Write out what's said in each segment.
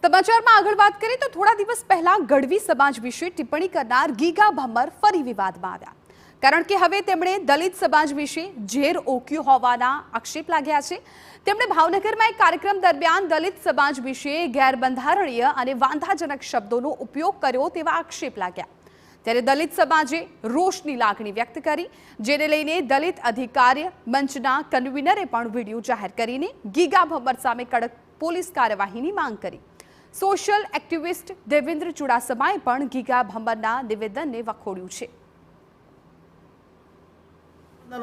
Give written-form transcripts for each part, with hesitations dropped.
સમાચારમાં આગળ વાત કરીએ તો થોડા દિવસ પહેલા ગઢવી સમાજ વિશે ટિપ્પણી કરનાર ગીગા ભમ્મર ફરી વિવાદમાં આવ્યા, કારણ કે હવે તેમણે દલિત સમાજ વિશે ઝેર ઓક્યું હોવાના આક્ષેપ લાગ્યા છે। તેમણે ભાવનગરમાં એક કાર્યક્રમ દરમિયાન દલિત સમાજ વિશે ગેરબંધારણીય અને વાંધાજનક શબ્દોનો ઉપયોગ કર્યો તેવા આક્ષેપ લાગ્યા। ત્યારે દલિત સમાજે રોષની લાગણી વ્યક્ત કરી, જેને લઈને દલિત અધિકારી મંચના કન્વીનરે પણ વિડીયો જાહેર કરીને ગીગા ભમ્મર સામે કડક પોલીસ કાર્યવાહીની માંગ કરી। સોશિયલ એક્ટિવિસ્ટ દેવેન્દ્ર ચુડાસમાએ પણ ગીગા ભમ્મરના નિવેદનને વખોડ્યું છે।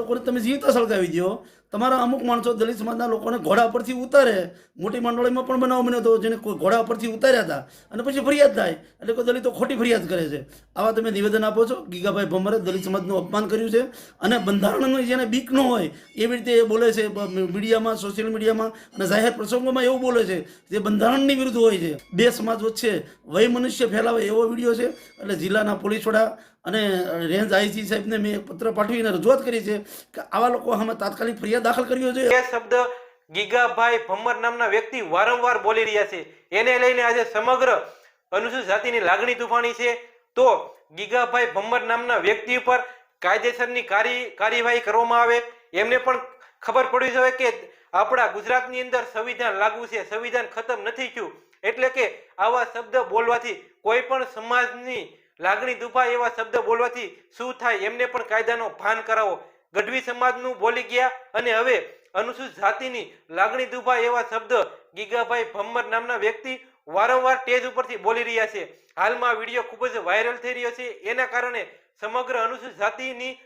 લોકોને તમે જીવતા સળગાવી દો, તમારા અમુક માણસો દલિત સમાજના લોકોને ઘોડા પરથી ઉતારે, મોટી મંડળીમાં પણ બનાવ બન્યો હતો જેને ઘોડા પરથી ઉતાર્યા હતા અને પછી ફરિયાદ થાય એટલે કોઈ દલિતો ખોટી ફરિયાદ કરે છે। આવા તમે નિવેદન આપો છો। ગીગાભાઈ ભમ્મરે દલિત સમાજનું અપમાન કર્યું છે અને બંધારણની જેને બીક ન હોય એવી રીતે એ બોલે છે મીડિયામાં, સોશિયલ મીડિયામાં અને જાહેર પ્રસંગોમાં એવું બોલે છે જે બંધારણની વિરુદ્ધ હોય છે। બે સમાજ વચ્ચે વૈમનસ્ય ફેલાવે એવો વિડીયો છે। એટલે જિલ્લાના પોલીસ વડા અને રેન્જ આઈજી સાહેબને મેં એક પત્ર પાઠવીને રજૂઆત કરી છે કે આવા લોકો સામે તાત્કાલિક ફરિયાદ દાખલ કરવી જોઈએ। એ શબ્દ ગીગાભાઈ ભમ્મર નામના વ્યક્તિ વારંવાર બોલી રહ્યા છે, એને લઈને આજે સમગ્ર અનુસૂચિત જાતિની લાગણી તૂફાની છે। તો ગીગાભાઈ ભમ્મર નામના વ્યક્તિ ઉપર કાયદેસરની કાર્યવાહી કરવામાં આવે। એમને પણ ખબર પડવી જોઈએ કે આપણા ગુજરાતની અંદર સંવિધાન લાગુ છે, સંવિધાન ખતમ નથી થયું, એટલે કે આવા શબ્દ બોલવાથી કોઈ પણ સમાજની લાગણી દુભાય એવા શબ્દ બોલવાથી શું થાય એમને પણ કાયદાનો ભાન કરાવો। ગઢવી સમાજનું બોલી ગયા અને હવે અનુસૂચિત જાતિની લાગણી દુભાય એવા શબ્દ ગીગાભાઈ ભમ્મર નામના વ્યક્તિ વારંવાર સ્ટેજ ઉપરથી બોલી રહ્યા છે। હાલમાં વિડીયો ખૂબ જ વાયરલ થઈ રહ્યો છે, એના કારણે સમગ્ર અનુસૂચિત જાતિની